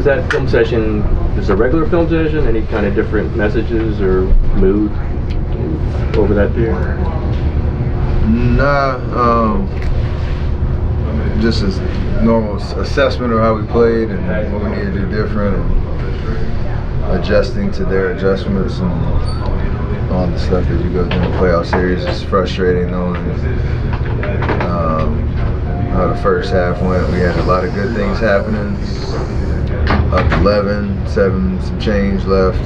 Was that film session just a regular film session? Any kind of different messages or mood over that period? Nah, just a normal assessment of how we played and what we needed to do different, and adjusting to their adjustments and all the stuff that you go through in the playoff series. It's frustrating knowing how the first half went. We had a lot of good things happening. Up 11, 7, some change left.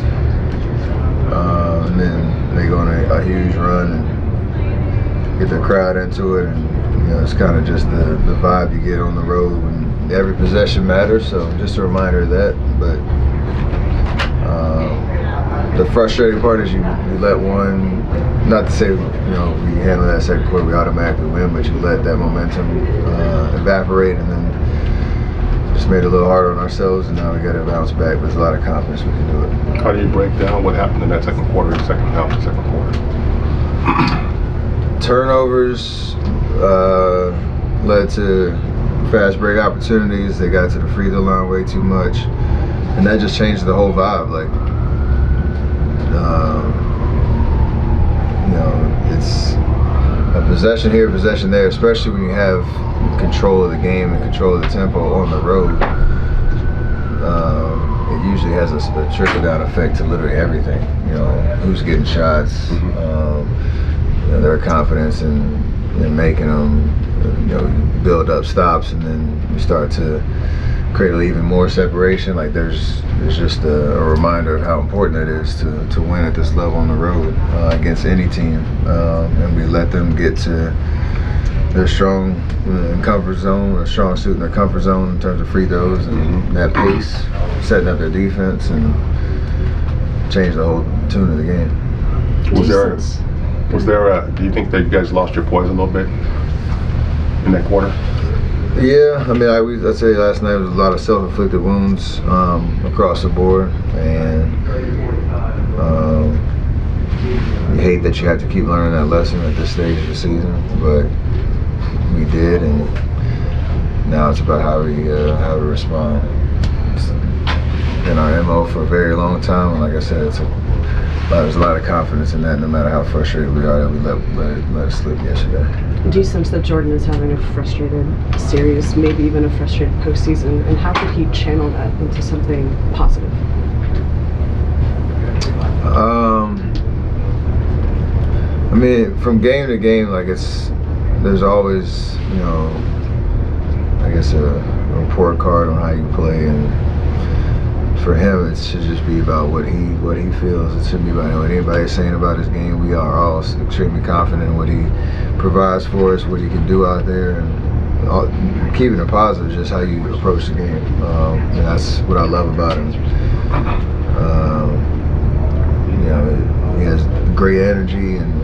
And then they go on a huge run and get the crowd into it. And it's kind of just the vibe you get on the road when every possession matters. So just a reminder of that. But the frustrating part is you let one, not to say, we handle that second quarter, we automatically win, but you let that momentum evaporate, and then just made it a little harder on ourselves, and now we got to bounce back. But there's a lot of confidence we can do it. How do you break down what happened in that second quarter, second half of the second quarter? Turnovers led to fast break opportunities. They got to the free throw line way too much, and that just changed the whole vibe. Like, it's a possession here, possession there, especially when you have control of the game and control of the tempo on the road. It usually has a trickle-down effect to literally everything. Who's getting shots, their confidence in making them, build up stops, and then you start to create even more separation. Like there's just a reminder of how important it is to win at this level on the road against any team, and we let them get to their strong comfort zone, a strong suit in their comfort zone in terms of free throws and that pace, setting up their defense, and change the whole tune of the game. Do you think that you guys lost your poise a little bit in that quarter? Yeah, I'd say last night was a lot of self-inflicted wounds across the board, and you hate that you have to keep learning that lesson at this stage of the season, but we did, and now it's about how we respond. It's been our MO for a very long time, and like I said, there's a lot of confidence in that. No matter how frustrated we are, that we let it slip yesterday. Do you sense that Jordan is having a frustrated series, maybe even a frustrated postseason, and how could he channel that into something positive? From game to game, there's always, I guess a report card on how you play, and for him, it should just be about what he feels. It shouldn't be about what anybody's saying about his game. We are all extremely confident in what he provides for us, what he can do out there, and keeping it positive is just how you approach the game. And that's what I love about him. He has great energy, and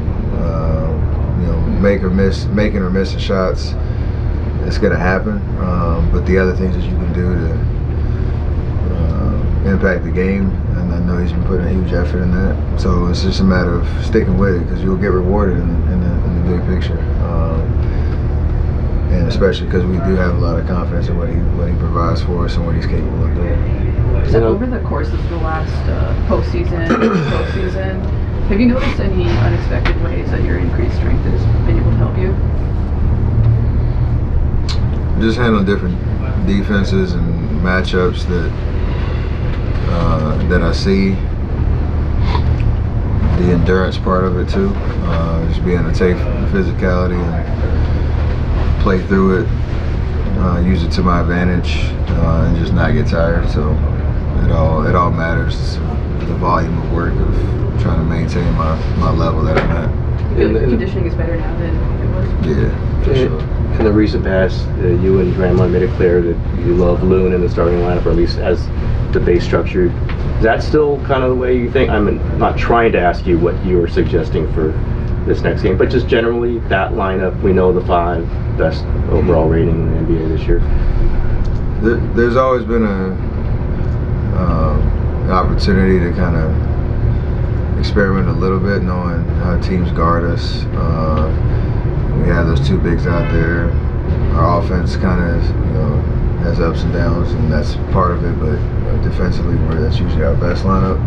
making or missing shots, it's gonna happen. But the other things that you can do to impact the game, and I know he's been putting a huge effort in that. So it's just a matter of sticking with it, because you'll get rewarded in the big picture, and especially because we do have a lot of confidence in what he provides for us and what he's capable of doing. So over the course of the last postseason, have you noticed any unexpected ways that your increased strength has been able to help you? Just handling different defenses and matchups that I see. The endurance part of it too, just being able to take physicality and play through it, use it to my advantage, and just not get tired. So it all matters. The volume of work of trying to maintain my level that I'm at. The conditioning is better now than it was? Yeah, for sure. In the recent past, you and Draymond made it clear that you love Loon in the starting lineup, or at least as the base structure. Is that still kind of the way you think? I'm not trying to ask you what you were suggesting for this next game, but just generally that lineup. We know the 5 best overall rating in the NBA this year. There's always been an opportunity to kind of experiment a little bit, knowing how teams guard us. We have those 2 bigs out there. Our offense kind of, has ups and downs, and that's part of it. But defensively, that's usually our best lineup.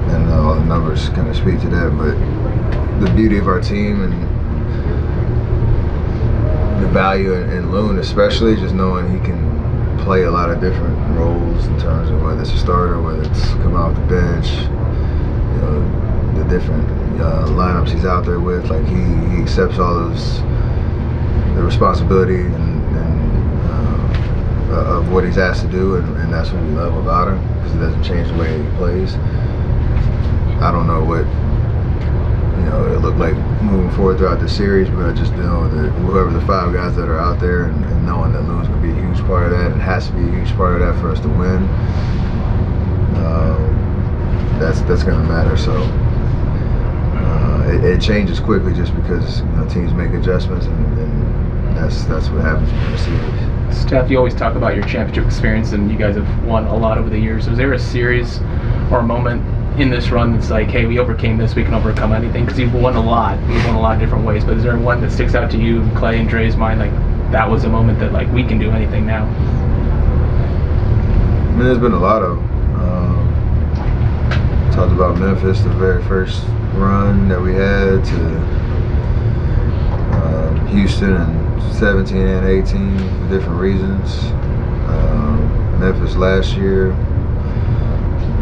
And all the numbers kind of speak to that. But the beauty of our team and the value in Loon, especially, just knowing he can play a lot of different roles in terms of whether it's a starter, whether it's come off the bench, you know, the different lineups he's out there with. Like he accepts all the responsibility and of what he's asked to do, and that's what we love about him, because it doesn't change the way he plays. I don't know what it looked like moving forward throughout the series, but I just know that whoever the 5 guys that are out there, and knowing that Loon's going to be a huge part of that, and has to be a huge part of that for us to win, that's going to matter. So it changes quickly just because teams make adjustments, and that's what happens in the series. Steph, you always talk about your championship experience, and you guys have won a lot over the years. Was there a series or a moment in this run that's like, hey, we overcame this, we can overcome anything? Because you've won a lot. You've won a lot of different ways. But is there one that sticks out to you, Clay and Dre's mind, like that was a moment that like we can do anything now? I mean, there's been a lot of talked about Memphis, the very first run that we had, to Houston in 17 and 18 for different reasons. Memphis last year,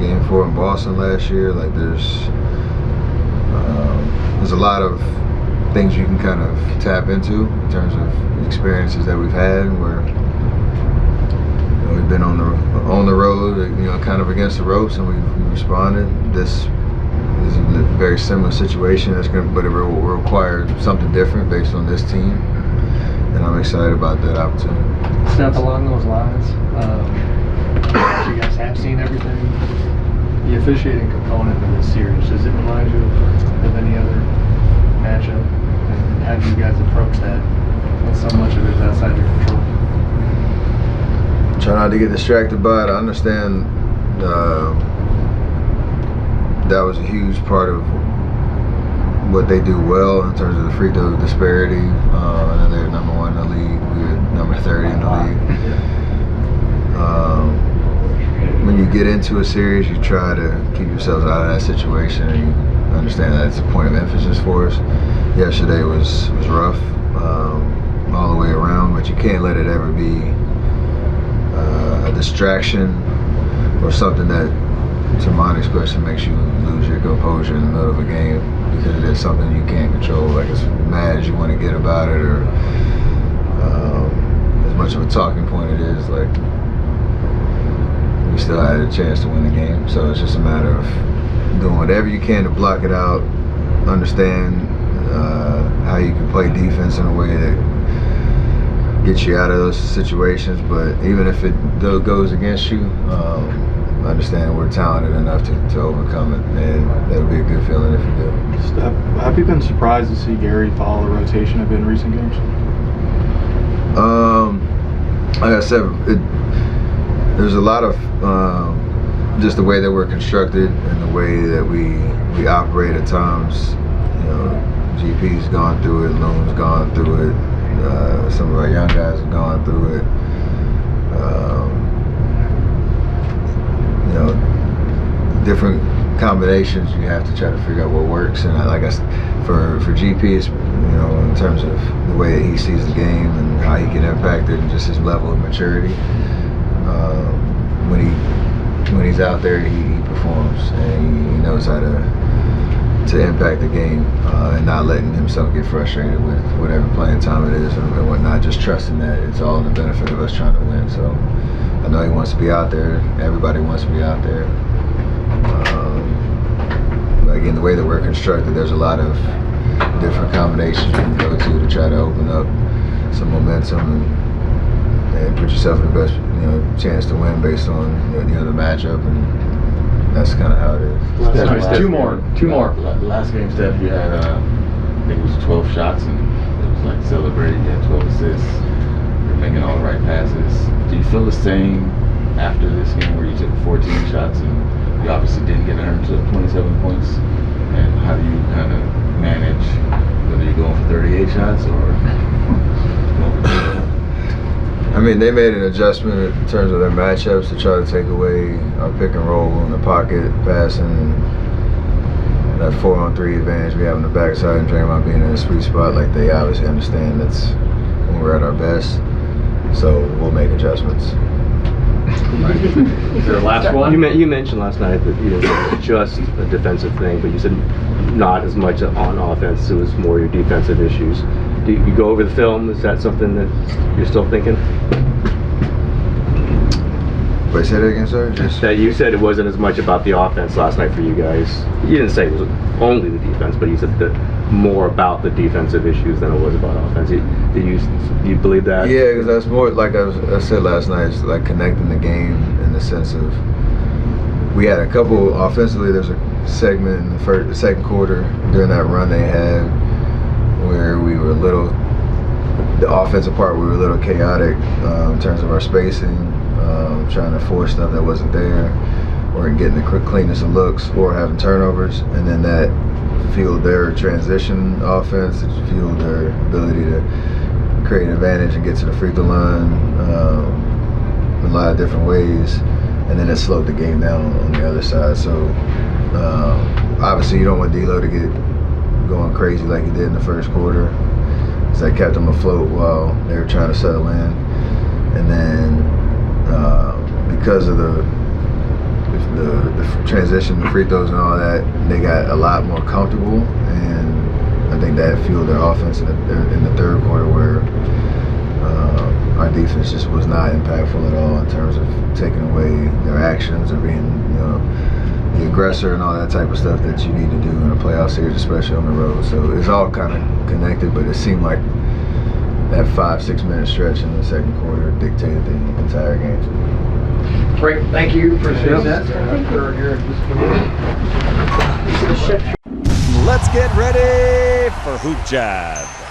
Game 4 in Boston last year. Like there's a lot of things you can kind of tap into in terms of experiences that we've had where we've been on the road, kind of against the ropes, and we've responded. This is a very similar situation, but it will require something different based on this team, and I'm excited about that opportunity. Steph, along those lines, you guys have seen everything. The officiating component of this series, does it remind you of any other matchup? And how do you guys approach that when so much of it is outside your control? Try not to get distracted by it. I understand that was a huge part of what they do well in terms of the free throw disparity. I know they're number 1 in the league. We're number 30 in the league. When you get into a series, you try to keep yourselves out of that situation, and you understand that it's a point of emphasis for us. Yesterday was rough all the way around, but you can't let it ever be a distraction or something that, to Monty's question, makes you lose your composure in the middle of a game, because it is something you can't control. Like, as mad as you want to get about it, or as much of a talking point it is, like, we still had a chance to win the game. So it's just a matter of doing whatever you can to block it out, understand how you can play defense in a way that gets you out of those situations. But even if it goes against you, understand we're talented enough to overcome it, and that'll be a good feeling if you do. Steph, have you been surprised to see Gary follow the rotation a bit in recent games? Like I said, there's a lot of just the way that we're constructed and the way that we operate at times. GP's gone through it, Loon's gone through it, some of our young guys have gone through it. Different combinations, you have to try to figure out what works. And like I said, for GP, it's, in terms of the way that he sees the game and how he can impact it, and just his level of maturity. When he's out there, he performs, and he knows how to impact the game, and not letting himself get frustrated with whatever playing time it is and whatnot. Just trusting that it's all in the benefit of us trying to win. So I know he wants to be out there. Everybody wants to be out there. But again, the way that we're constructed, there's a lot of different combinations you can go to try to open up some momentum and put yourself in the best chance to win based on the matchup, and that's kind of how it is. Two more. Last game, Steph, you had I think it was 12 shots, and it was like celebrating. You had 12 assists. You're making all the right passes. Do you feel the same after this game where you took 14 shots and you obviously didn't get 127 points? And how do you kind of manage whether you're going for 38 shots or going for 2? I mean, they made an adjustment in terms of their matchups to try to take away our pick and roll in the pocket, passing, and that 4-on-3 advantage we have in the backside, and Draymond being in a sweet spot. Like, they obviously understand that's when we're at our best. So we'll make adjustments. Is there a last one? You mentioned last night that it was just a defensive thing, but you said not as much on offense. It was more your defensive issues. Do you go over the film? Is that something that you're still thinking? Wait, say that again, sir? That you said it wasn't as much about the offense last night for you guys. You didn't say it was only the defense, but you said that more about the defensive issues than it was about offense. Do you believe that? Yeah, because that's more like I said last night. It's like connecting the game in the sense of we had a couple offensively. There's a segment in the second quarter during that run they had where we were the offensive part, we were a little chaotic in terms of our spacing, trying to force stuff that wasn't there, or getting the cleanest of looks, or having turnovers, and then that fueled their transition offense. It fueled their ability to create an advantage and get to the free throw line in a lot of different ways, and then it slowed the game down on the other side. So obviously you don't want D'Lo to get going crazy like he did in the first quarter. So that kept them afloat while they were trying to settle in. And then because of the transition, the free throws and all that, they got a lot more comfortable. And I think that fueled their offense in the third quarter, where our defense just was not impactful at all in terms of taking away their actions or being, the aggressor and all that type of stuff that you need to do in a playoff series, especially on the road. So it's all kind of connected, but it seemed like that 5-6 minute stretch in the second quarter dictated the entire game. Great, thank you. Appreciate that. Let's get ready for Hoop Jab.